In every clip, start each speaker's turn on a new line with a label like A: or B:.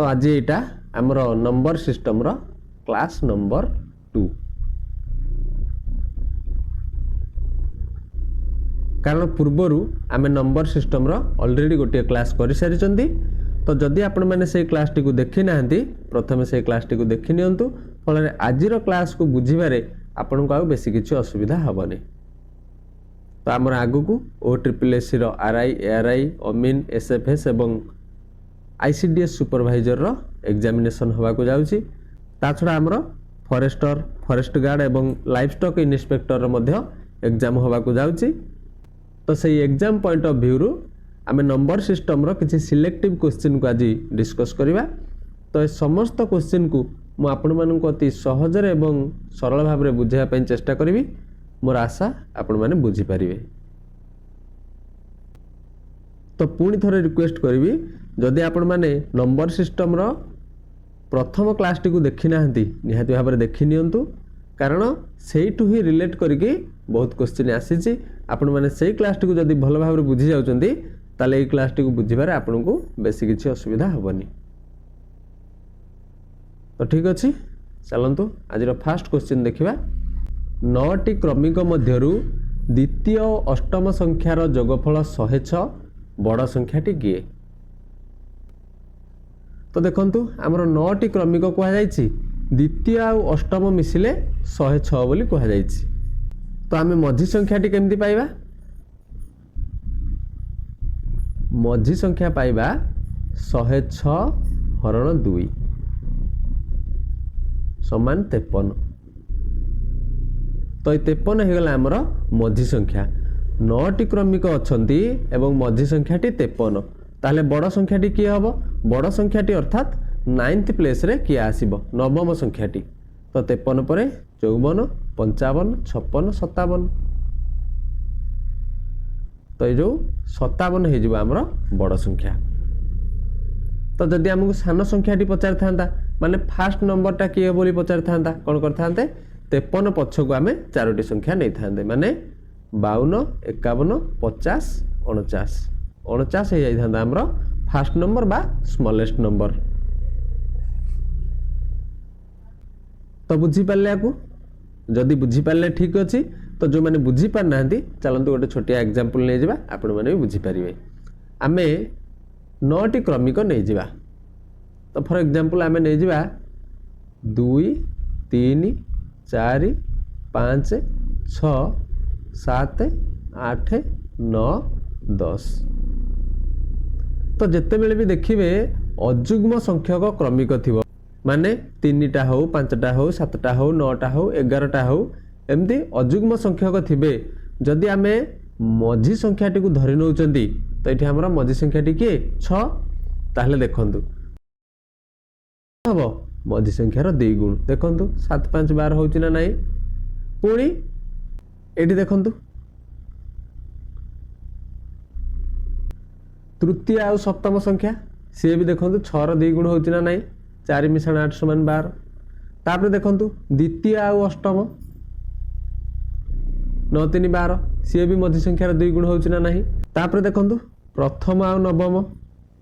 A: तो आज यहाँ आमर नंबर सिस्टम रो क्लास नंबर 2 कारण पूर्वर आम नंबर सिस्टम रो ऑलरेडी गोटे क्लास कर सारी। तो जदि आपण मैंने से क्लास टी को देखी ना प्रथम से क्लास टी को देखी नियंतु फल आज क्लास को बुझीबारे आपन को बेसी किसी असुविधा हेनी। तो आमर आगु को OSSC रो RI ARI अमीन SFS एवं ICDS सुपरवाइजर रो एग्जामिनेशन हवा को जाउची। ता छड़ा आमर फॉरेस्टर फॉरेस्ट गार्ड एवं लाइवस्टॉक इन्स्पेक्टर रो मध्य एग्जाम हवा को जाउची। तो सही एग्जाम पॉइंट ऑफ व्यू रु आम नंबर सिस्टम रो किसी सिलेक्टिव क्वेश्चन को आज डिस्कस करिबा। तो समस्त क्वेश्चन को मु आपण मानक अति सहज एवं सरल भाव में बुझाइबा पई चेष्टा करिवि। मोर आशा आपण माने बुझी परिबे। तो पुणी थोड़े रिक्वेस्ट करी जदि आपण माने नंबर सिस्टम रो प्रथम क्लास टी को देखी ना निहाती भाव में देखी नियंतु कारण सेठू ही रिलेट करके बहुत क्वेश्चन आसी। आपण माने सेही क्लास टी को जदि भल भाव में बुझी जाउचंदी ताले एई क्लास टी को बुझीबारे आपण को बेसी किछि असुविधा हेबनी। तो ठीक अच्छे चलतु आज फास्ट क्वेश्चन देखा। 9टी क्रमिक मध्यरु द्वितीय अष्टम संख्यार जोगफल 106 बड़ संख्याटी किए। तो देखंतु आमर 9टी क्रमिक कहुई द्वितीय आउ अष्टम मिसिले 106 बोली कहुई। तो आम मझी संख्याटी केमती पाइबा? मझी संख्या पाइबा 106 हरण 2 समान 53। तो 53 होगला आमर मझी संख्या। 9टी क्रमिक अच्छी एवं मझी संख्याटी 53। ताहले बड़ संख्याटी किए हम? बड़ संख्याटी अर्थात 9th प्लेस रे किए आसीबो नवम संख्याटी। तो 53 पर 54 55 56 57। तो ये जो 57 हो आमर बड़ संख्या। तो जदि आमको सान संख्याटी पचार था माने फास्ट नंबरटा किए बोली पचार था कौन करते 53 पछ को आम 4टी संख्या नहीं था माने 52 51 50 49 49 हो जाता आमर फास्ट नंबर बा स्मॉलेस्ट नंबर। तो बुझीपारे आपको जदि बुझीपारे ठीक अच्छे। तो जो मैंने बुझीपार ना चलते गोटे छोटिया एग्जांपल नहीं जावा आपण मैंने भी बुझीपारे। आम 9टी क्रमिक नहीं जावा। तो फॉर एग्जांपल आम नहीं जावा 2 3 4 5 6 7 8 9 10। तो जिते बेले भी देखिए अजुग्म संख्यक क्रमिक थी माने 3टा हो 5टा हो 7टा हो 9टा हो 11टा हो एमती अजुग्म संख्यक थिबे जदि आमे मझी संख्याटी को धरि नउचंदी तो एठी हमरा मझी संख्याटी किए 6। ताहले देखंतु हबो मझी संख्यार 2 गुण देखंतु 7 5 12 होउची ना नाही। पुणी एठी देखंतु तृतीय आ सप्तम संख्या सी भी देखंतु 6 रो 2 गुण होउची ना नाही 4 मिश्रण 8 समान 12। तापर देखंतु द्वितीय आ अष्टम 9 3 12 सी भी मझी संख्यार 2 गुण होउची ना नाही। तापर देखंतु प्रथम आ नवम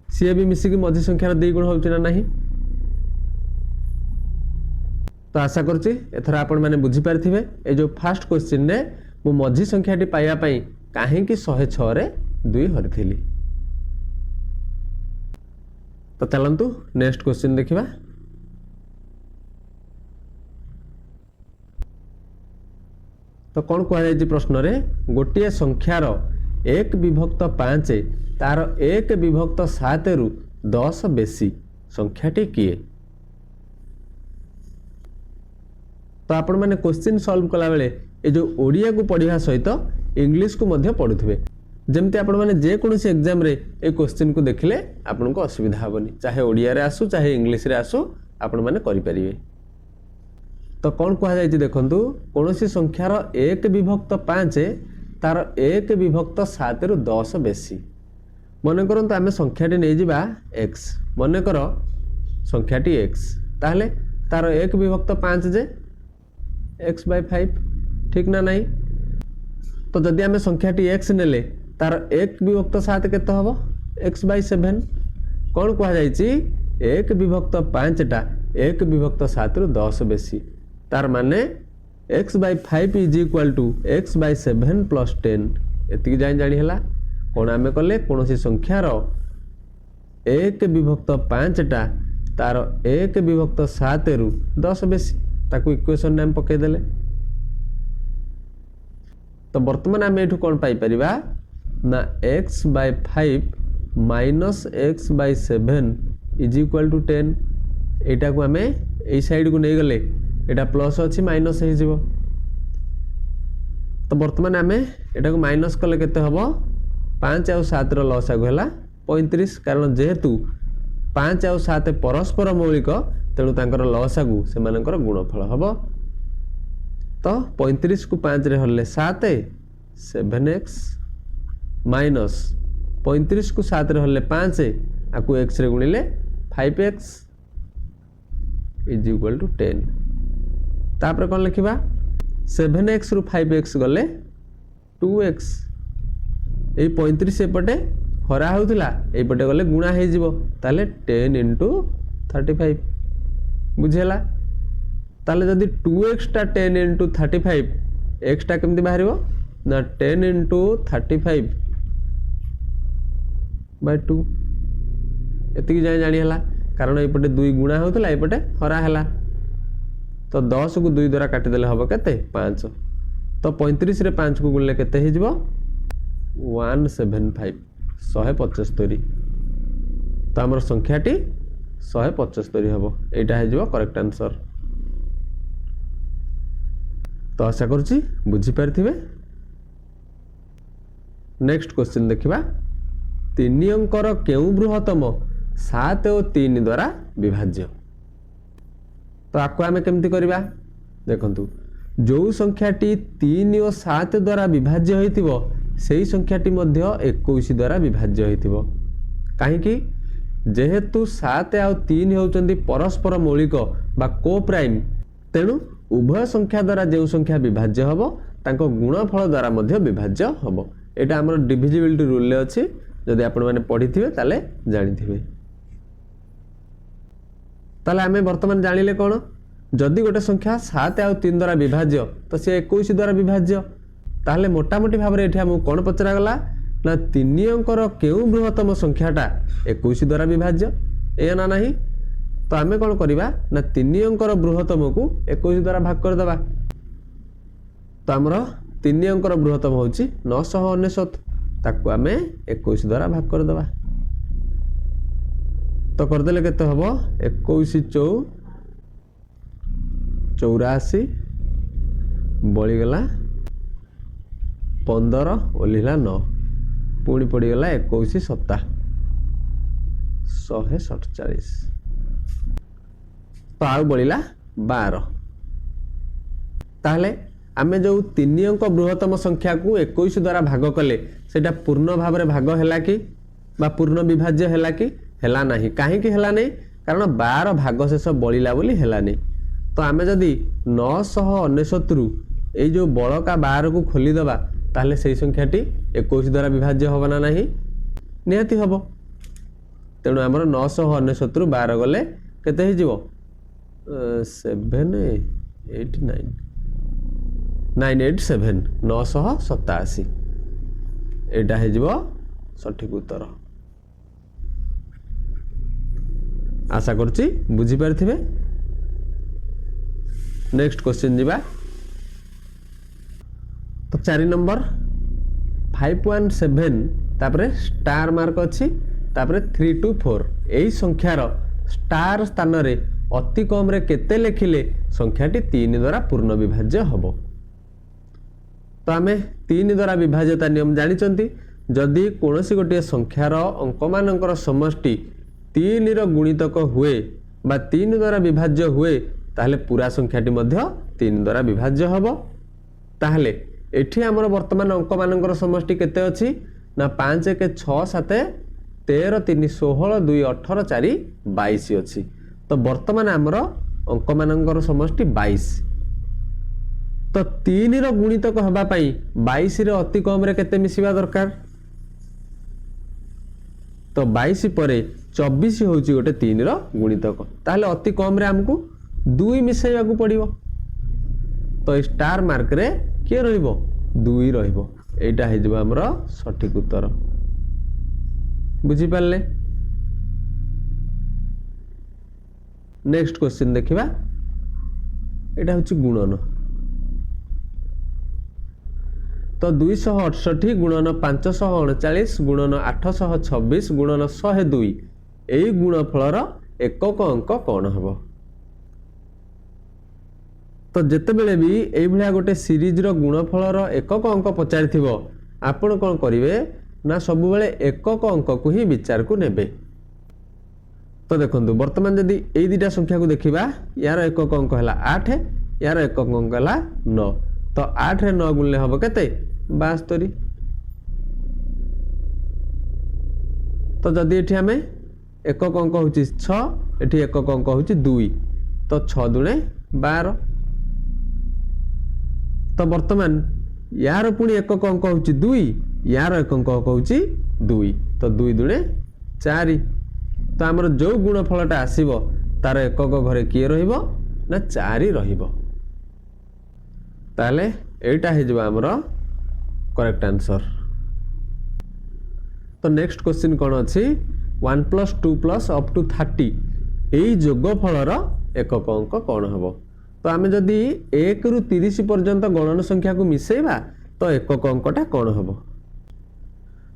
A: सी भी मिसिकी मझी संख्यार 2 गुण होउची ना नाही। तो आशा करछि एथर आपण माने बुझी पारथिबे ए जो फास्ट क्वेश्चन ने मु मझी संख्याटी पाइया पई काहे कि 106 रे 2 हरथिली। तो चलंतु नेक्स्ट क्वेश्चन देखिबा। तो कौन कह प्रश्न रे गोटे संख्यार 1 विभक्त 5 तार 1 विभक्त 7 रु 10 बेसी संख्याटी किए। तो आपण माने क्वेश्चन सॉल्व कला बेले ए जो ओडिया को पढ़िया सहित इंग्लिश को मध्य पढ़ुथिबे जेमती आपण माने जे कोनोसी एग्जाम रे ए क्वेश्चन को देखले आपण को असुविधा हेबनी चाहे ओडिया रे आसु चाहे इंग्लिश रे आसु आपण माने करि परिबे। तो कौन कह जाय देखंतु कोनोसी संख्यार 1 विभक्त 5 तार 1 विभक्त 7 रु 10 बेसी। मन करंतु आमे संख्याटी नै जिबा x मन कर संख्याटी x ताहले तार 1 विभक्त 5 जे x/5 ठीक ना नहीं। तो जदि आमे संख्याटी x नेले तार 1 विभक्त 7 केते हबो x/7। कौन कह जाय 1 विभक्त 5टा 1 विभक्त 7 रु 10 बेसी तार माने x by 5 is equal to x by 7 plus 10 एति जाई जानी हला कोन आमे कले कोनोसी संख्यार 1 विभक्त 5टा तार 1 विभक्त 7 रु 10 बेसी ताकू इक्वेशन नाम पके देले तो वर्तमान आमे एठू कोन पाई परिबा ना x by 5 minus x by 7 is equal to 10 एटा को आमे ए साइड को नै गले एटा प्लस अछि माइनस हे जिवो तो वर्तमान आमे एटा को माइनस कले केते हबो 5 और 7 रो लसागु हला 35 कारण जेहेतु 5 और 7 परस्पर मौलिक तेणु तांकर लसागु से मानकर गुणफल हबो तो 35 को 5 रे हरले 7 7x माइनस 35 को 7 रे हरले 5 आकु x रे गुणिले 5x इज इक्वल टू 10 तापर कौन लिखा 7x रु 5x गले 2x ये 35 एपटे हरा होउथिला एपटे गले गुणा हे जिवो ताले 10 into 35 बुझेला ताले जदी 2x टा 10 into 35 x टा केमति बाहरिबो ना 10 into 35 by 2 एतिकी जाय जानि हला कारण एपटे 2 गुणा होउथिला एपटे हरा हला तो 10 को 2 द्वारा काटी देले हबो केते 5 तो 35 रे 5 को गुणले केते हे जिवो 175 175 तो हमर संख्याटी 175 हबो एटा हे जिवो करेक्ट आंसर तो आशा करछि बुझी पारथिबे नेक्स्ट क्वेश्चन देखिबा 3 अंकर केउ बृहत्तम 7 और 3 द्वारा विभाज्य तो आपको आमे केमती करिबा देखंतु जो संख्याटी 3 और 7 द्वारा विभाज्य होइतिबो सेही संख्याटी मध्य 21 द्वारा विभाज्य होइतिबो काहे कि जेहेतु 7 और 3 होउचंदी परस्पर मौलिक बा को प्राइम तेनु उभय संख्या द्वारा जो संख्या विभाज्य हबो तांको गुणफल द्वारा मध्य विभाज्य हबो एटा हमर डिविजिबिलिटी रूल ले अछि जदि आपण माने पढिथिबे ताले जानिथिबे ताले आमे वर्तमान जानिले कोन जदि गोटे संख्या 7 और 3 द्वारा विभाज्य तो से 21 द्वारा विभाज्य ताले मोटामोटी भाव रे एठी हम कोन पचरा गला ना 3 अंकर केउ बृहत्तम संख्याटा 21 द्वारा विभाज्य ए ना नाही तो आमे कोन करिबा ना 3 अंकर बृहत्तम को 21 द्वारा भाग कर देबा तो हमरो 3 अंकर बृहत्तम होची 999 ताकू आमे 21 द्वारा भाग कर देबा तो कर देले केते हबो 21 84 बळी गला 15 ओलिला 9 पुणी पड़ी गला 21 7 147 तो आउ बळिला 12 ताहले आमे जो 3 अंक बृहत्तम संख्या को 21 द्वारा भाग कले सेटा पूर्ण भाव रे भाग हैला कि बा पूर्ण विभाज्य हैला कि हैला नाही काहे कि हैला नै कारण 12 भाग शेष बळिला बोली हैला नै तो आमे जदी 999 रु ए जो बळका 12 को खोली दबा ताहले सेही संख्याटी 21 द्वारा विभाज्य होबा ना नाही निहाती होबो तेणु हमर 999 रु 12 गले केते हे जिवो 789 987 987 एटा हे जिवो सठिक उत्तर आशा करछि बुझी पारथिबे नेक्स्ट क्वेश्चन जिबा तो 4 नंबर 517 तापरे स्टार मार्क अछि तापरे 324 एही संख्यार स्टार स्थान रे अति कम रे केते लेखिले संख्याटी 3 द्वारा पूर्ण विभाज्य हबो तो आमे 3 द्वारा विभाज्यता नियम जानिचंती जदि कोनोसी गोटे संख्यार अंक मानकर समष्टि 3 रो गुणितक हुए बा 3 द्वारा विभाज्य हुए ताहले पूरा संख्याटी मध्य 3 द्वारा विभाज्य हबो ताहले एठी हमर वर्तमान अंक मानकर समष्टि केते अछि ना 5 1 6 7 13 3 16 2 18 4 22 अछि तो वर्तमान हमर अंक मानकर समष्टि 22 तो 3 रो गुणितक हबा पई 22 रे अति कम रे केते मिसिबा दरकार तो 22 परे 24 होउची गोटे 3 रो गुणितक ताहले अति कम रे हमकु 2 मिसेइबा को पड़िबो तो स्टार मार्क रे के रहिबो 2 रहिबो एटा हे जबो हमरो सठिक उत्तर बुझी पाले। नेक्स्ट क्वेश्चन देखिबा एटा होची गुणन तो 268 गुणन 539 गुणन 826 गुणन 102 एई गुणफलर एकक अंक कौन हबो तो जेते बेले भी एई भलिया गोटे सीरीज रो गुणफलर एकक अंक पचारिथिबो आपण कोन करिवे ना सब बेले एकक अंक को ही विचार को नेबे तो देखंतु वर्तमान जदी एई दुटा संख्या को देखिबा यार एकक अंक हला 8 यार एकक अंक हला 9 तो 8 रे 9 गुणले हबो केते 72 तो जदी एठी हमें एकक अंक होची 6 एठी एकक अंक होची 2 तो 6 दुणे 12 तो वर्तमान यार पुणी एकक अंक होची 2 यार एकक अंक होची 2 तो 2 दुणे 4 तो आमर जो गुणफलटा आसीबो तार एकक घरे किए रहिबो ना 4 रहिबो ताले एटा हे जबा हमर करेक्ट आंसर। तो नेक्स्ट क्वेश्चन कोन अछि 1 + 2 + अप टू 30 एई जोगफलर एकक अंक कोन हबो तो आमे जदी 1 रु 30 पर्यंत गणन संख्या को मिसेबा तो एकक अंकटा कोन हबो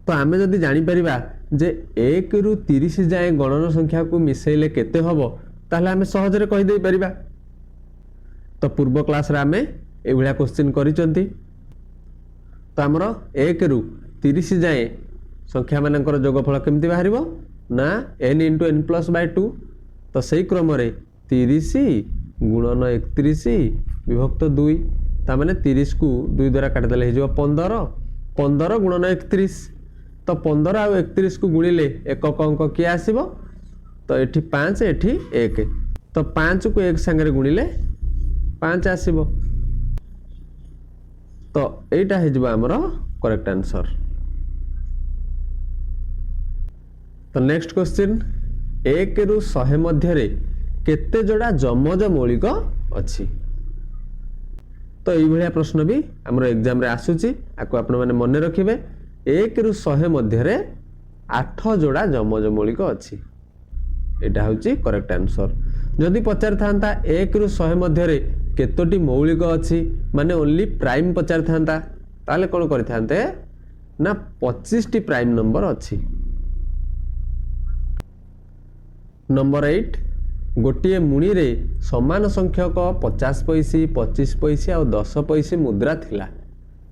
A: तो आमे जदी जानि परिबा जे 1 रु 30 जाए गणन संख्या को मिसेले केते हबो ताले आमे सहज रे कहि दे परिबा तो पूर्व क्लास रे आमे ए भलिया क्वेश्चन करिसंती तो हमरो 1 रु 30 जाए संख्या मानकर जोगफल केमति बाहरिबो ना n * n + 2 तो सही क्रम रे 30 गुणन 31 विभक्त 2 ता माने 30 को 2 द्वारा काट देले हे जो 15 15 गुणन 31 तो 15 आ 31 को गुणिले एकक अंक के आसीबो तो एठी 5 एठी 1 तो 5 को 1 संगे गुणिले 5 आसीबो तो एटा हे जबा हमरो करेक्ट आंसर। तो नेक्स्ट क्वेश्चन 1 रु 100 मध्य रे केते जोड़ा जमज मौलिक अछि तो एई भलिया प्रश्न भी हमरो एग्जाम रे आसुची आको आपण माने मने रखिबे 1 रु 100 मध्य रे 8 जोड़ा जमज मौलिक अछि एटा होची करेक्ट आंसर। जदि पचार थांता 1 रु 100 मध्य रे केतोटी मौलिक अछि माने ओनली प्राइम पचार थांता ताले कोन करि थांते ना 25 टी प्राइम नंबर अछि। नंबर 8 गोटे मुणी रे समान संख्यक 50 पैसी 25 पैसी और 10 पैसी मुद्रा थिला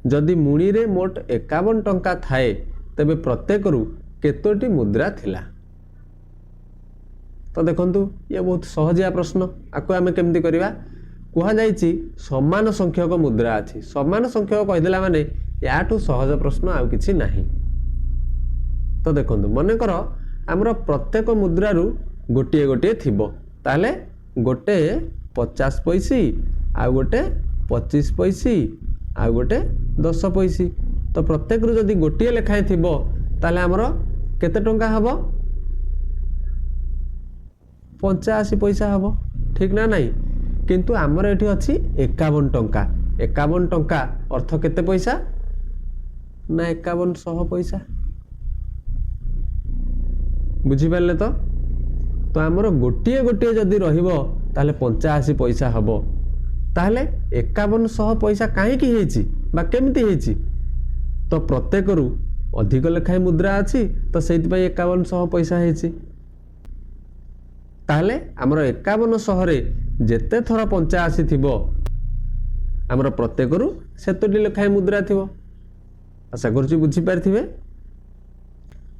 A: जदि मुणी रे मोट 51 टंका थाए तबे प्रत्येक रु केतोटी मुद्रा थिला तो देखंतु ये बहुत सहजिया प्रश्न आको आमे केमति करिवा कुहा जाईची समान संख्यक मुद्रा अछि समान संख्यक कहिदेला माने याठू सहज प्रश्न आ किछि नाही तो देखंतु मने करो हमरो प्रत्येक मुद्रा रु गोटे गोटे थिबो ताले गोटे 50 पैसी आ गोटे 25 पैसी आ गोटे 10 पैसी तो प्रत्येक रु जदी गोटे लेखाय थिबो ताले हमरो केते टंका हबो 85 पैसा हबो ठीक ना नाही किंतु हमर एठी अछि 51 टंका 51 टंका अर्थ केते पैसा ना 5100 पैसा बुझी पाले तो हमर गोटे गोटे जदी रहिबो ताले 85 पैसा हबो ताले 5100 पैसा काहे की हेची बा केमती हेची तो प्रत्येक रु अधिक लेखाय मुद्रा अछि तो सेति पय 5100 पैसा हेची ताले हमर 5100 रे जेते थरा 85 थिबो हमर प्रत्येक रु सेतोटी लेखाय मुद्रा थिबो आशा करछि बुझी पारथिबे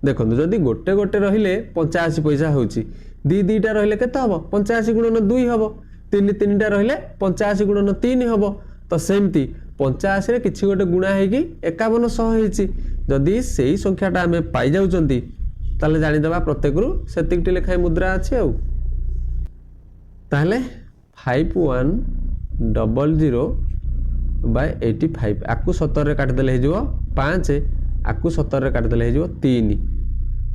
A: देखंतु जदी गोटे गोटे रहिले 85 पैसा होउची दी दीटा रहिले केते हबो 85 गुणन 2 हबो तीन तीनटा रहिले 85 गुणन 3 हबो तो सेमती 85 रे किछि गोटे गुणा हेकी 5100 हेची जदी सेही संख्याटा हमें पाई जाउचंती ताले जानि दबा प्रत्येक रु सेतिकटी लेखाय मुद्रा अछि आ ताले 5100 बाय 85 आकु 70 रे काट देले हेजिवो 5 आकु 70 रे काट देले हेजिवो 3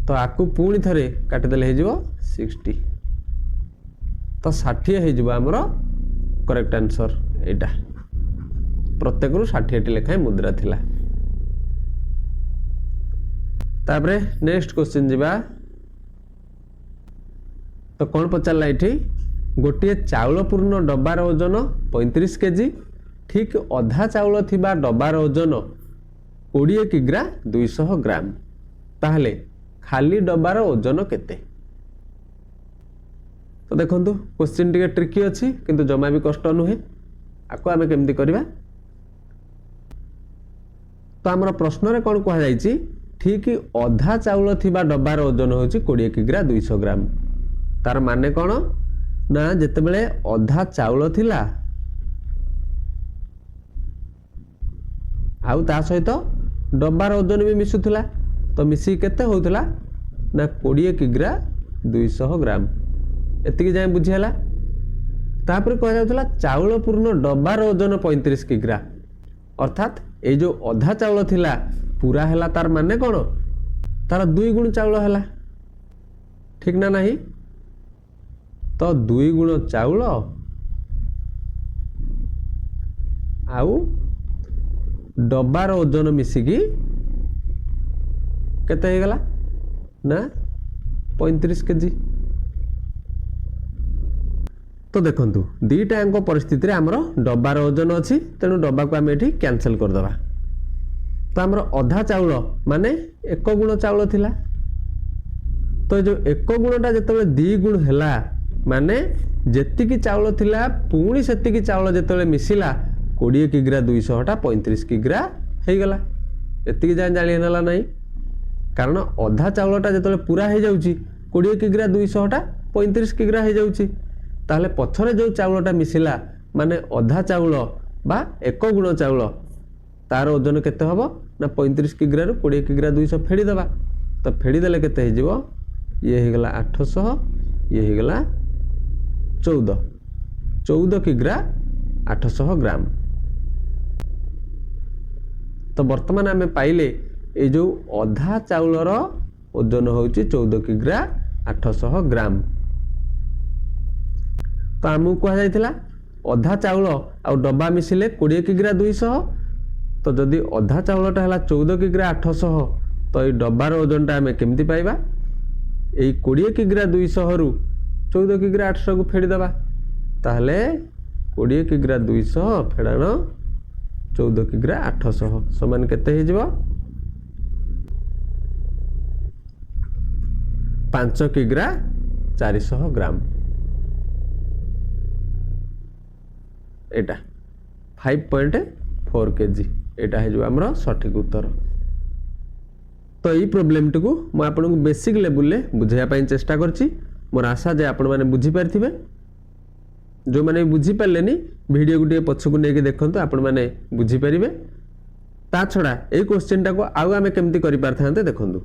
A: तो आकु पुणी थे काटिदेले हो 60 तो 60 हो आमर करेक्ट आंसर एटा प्रत्येक 60 लेखाएं मुद्रा थिला। तापरे नेक्स्ट क्वेश्चन जीवा तो कौन पचारा ये गोटे चाउल पूर्ण डब्बार ओजन 35 केजी ठीक अधा चाउल थिबा डब्बार ओजन 20 किग्रा 200 ग्राम ताहले खाली डब्बार ओजन केते। तो देखंतु क्वेश्चन टिके ट्रिकी अछि किंतु जमा भी कष्ट नुहे आको आमे केमती करबा। तो आमर प्रश्न रे कोन कहा जायछि ठीक अधा चाउल थिबा डब्बार ओजन होछि 20 किग्रा 200 ग्राम तार माने कोन ना जेते बेले अधा चाउल थिला आउ ता सहित डब्बार ओजन भी मिसुथिला तो मिसी केते होउथिला ना 20 किग्रा 200 ग्राम एतिकी जाय बुझिहला। तापर कह जाउथला चाउल पूर्ण डब्बार ओजन 35 किग्रा अर्थात ए जो अधा चाउल थिला पूरा हैला तार माने कोन तार 2 गुण चाउल हैला ठीक ना नहीं तो 2 गुण चाउल आउ डब्बार ओजन मिसिकी केते हे गला ना 35 केजी। तो देखंतु दीटा अंक परिस्थिति रे हमर डब्बार ओजन अछि तेनु डब्बा को हम एठी कैंसिल कर दबा। तो हमर अधा चाउल माने 1 गुण चाउल थिला तो जो 1 गुणटा जेतबे 2 गुण हैला माने जेतिकी चाउल थिला पुणी सेतिकी चाउल जेतबे मिसिला 20 किग्रा 200 टा 35 किग्रा हे गला एतिकी जान जानि नेला नाही कारण अधा चाउलटा जेतबे पूरा हे जाउची 20 किग्रा 200 टा 35 किग्रा हे जाउची ताहले पछरे जो चाउलटा मिसिला माने अधा चाउल बा 1 गुण चाउल तार ओजन केते हबो ना 35 किग्रा रु 20 किग्रा 200 फेडी दबा तो फेडी देले केते हे जिवो ये हे गला 800 ये हे गला 14 किग्रा 800 ग्राम। तो वर्तमान आमे पाइले ए जो अधा चाउलर ओजन होउची 14 किग्रा 800 ग्राम। तो आमु कहा जायतिला अधा चाउल आ डब्बा मिसिले 20 किग्रा 200 तो जदि अधा चाउलटा हला 14 किग्रा 800 तो ए डब्बार ओजनटा आमे केमती पाइबा ए 20 किग्रा 200 रु 14 किग्रा 800 को फेडी दबा ताहले 20 किग्रा 200 फेडाण 14 किग्रा 800 समान केते हे जिवो 5 किग्रा 400 ग्राम एटा 5.4 केजी एटा है जो हमरो सठिक उत्तर। तो ये प्रॉब्लम टिकु मु आपन को बेसिक लेवल ले बुझाया पई चेष्टा करछि मोर आशा जे आपण माने बुझी पारथिबे जो माने बुझी पारलेनी वीडियो गुटे पछकु नेकी देखंतु आपण माने बुझी परिबे। ता छडा ए क्वेश्चन टा को आउ आमे केमती करि पारथांते देखंतु।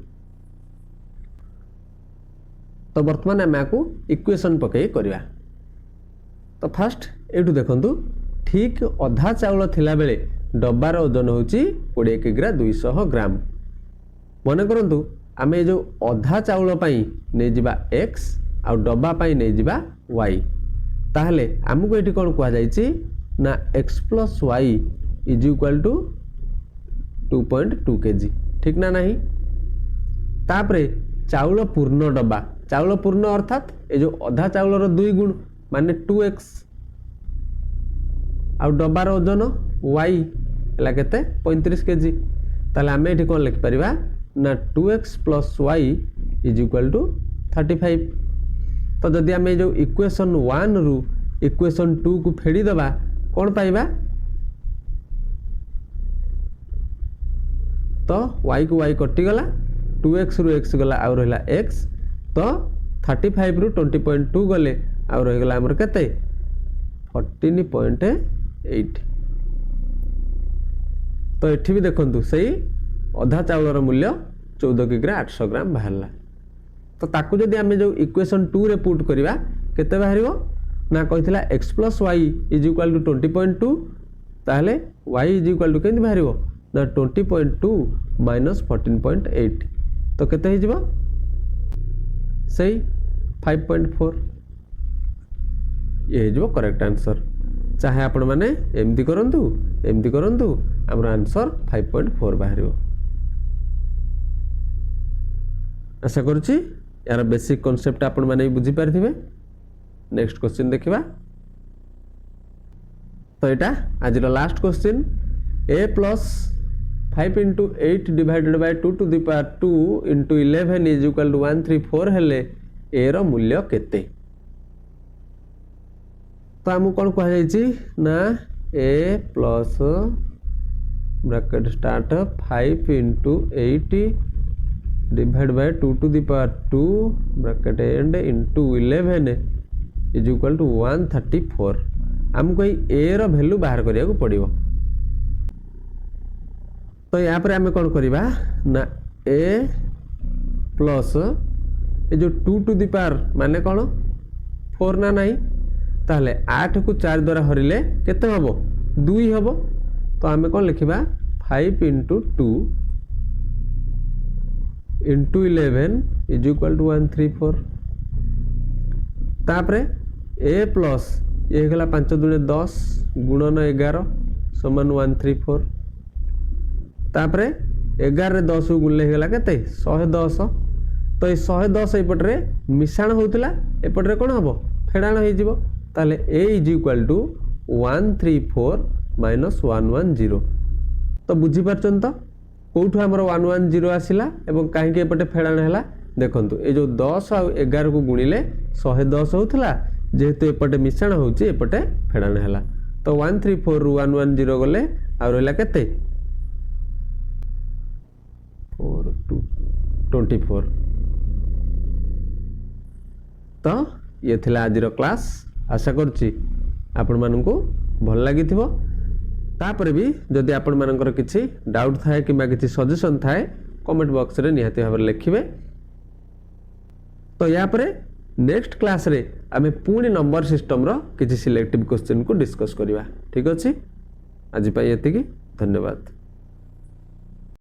A: तो वर्तमान आमे आकु इक्वेशन पकई करबा। तो फर्स्ट एटू देखंतु ठीक अधा चाउल थिला बेले डब्बार ओजन होची 20 किग्रा 200 ग्राम मने करंतु आमे जो अधा चाउल पई नै जिबा x आ डब्बा पई नै जिबा y ताहले हमको एठी कोन कहा जायछि ना x + y = 2.2 kg ठीक ना नहीं। तापरे चाउल पूर्ण डब्बा चाउल पूर्ण अर्थात ए जो अधा चाउलर 2 गुण माने 2x आ डब्बार ओजन y हला केते 35 केजी ताले आमे एठी कोन लिख परिबा ना 2x + y = 35। तो जदि आमे जो इक्वेशन 1 रु इक्वेशन 2 को फेडी दबा कोन पाइबा तो y को y कटि गला 2x रु x गला आ रहला x तो 35 रु 20.2 गले आ रह गला हमर केते 14.8। तो एठी भी देखंतु सही अधा चाउलर मूल्य 14 किग्रा 800 ग्राम बाहरला। तो ताकू जदि आमे जो इक्वेशन 2 रे पुट करिवा केते बाहरिबो ना कहितला x + y = 20.2 ताहले y = केंति बाहरिबो ना 20.2 - 14.8 तो केते हे जिवो ସେଇ 5.4 ये हो करेक्ट आंसर। चाहे आपण मैंने एमती करंतु आमर आंसर 5.4 बाहर। आशा करुच्ची यार बेसिक कॉन्सेप्ट आपण मैंने बुझी पारिथिबे। नेक्स्ट क्वेश्चन देखिबा। तो यहाँ आज last question a plus 5 into 8 divided by 2 to the power 2 into 11 is equal to 134 हेले a रो मूल्य केते। तो आमको कौन कहुई ना a plus bracket start 5 into 8 divide by 2 to the power 2 bracket end into 11 is equal to 134। आमको ए रो value बाहर करिया को पड़िबो। तो यहाँ पर आम कौन करवा ना a प्लस ये जो 2 to the power माने कौन 4 ना नहीं ताहले 8 को 4 द्वारा हरिले केते हबो 2 हबो। तो आम कौन लिखिबा 5 into 2 into 11 is equal to 134। तापरे a प्लस ये गला 5 दुने 10 गुणन 11 समान 134। तापरे 11 रे 10 को गुणले गला केते 110। तो ये 110 एपटरे मिश्रण होउतला एपटरे कोन हबो फेडाण होई जिवो। ताले a is equal to 134 minus 110। तो बुझी परछन तो कोठु हमर 110 आसिला एवं काहे के एपटे फेडाण हैला देखंतु ए जो 10 आ 11 को गुणिले 110 होउतला जेहेतु एपटे मिश्रण होउची एपटे फेडाण हैला। तो 134 रु 110 गले आ रहला केते 24। तो ये थिला आज क्लास। आशा करुच्ची आपण मानकु भल लगी थिबो। तापरे भी जदि आपण मानकर किछि डाउट थाए किबा किछि सजेशन थाए कमेंट बॉक्स रे निहाती भाबरे लिखिबे। तो या परे नेक्स्ट क्लास रे आमे पुणी नंबर सिस्टम रो किछि सिलेक्टिव क्वेश्चन को डिस्कस करिवा। ठीक अछि आज पई एतिकी। धन्यवाद।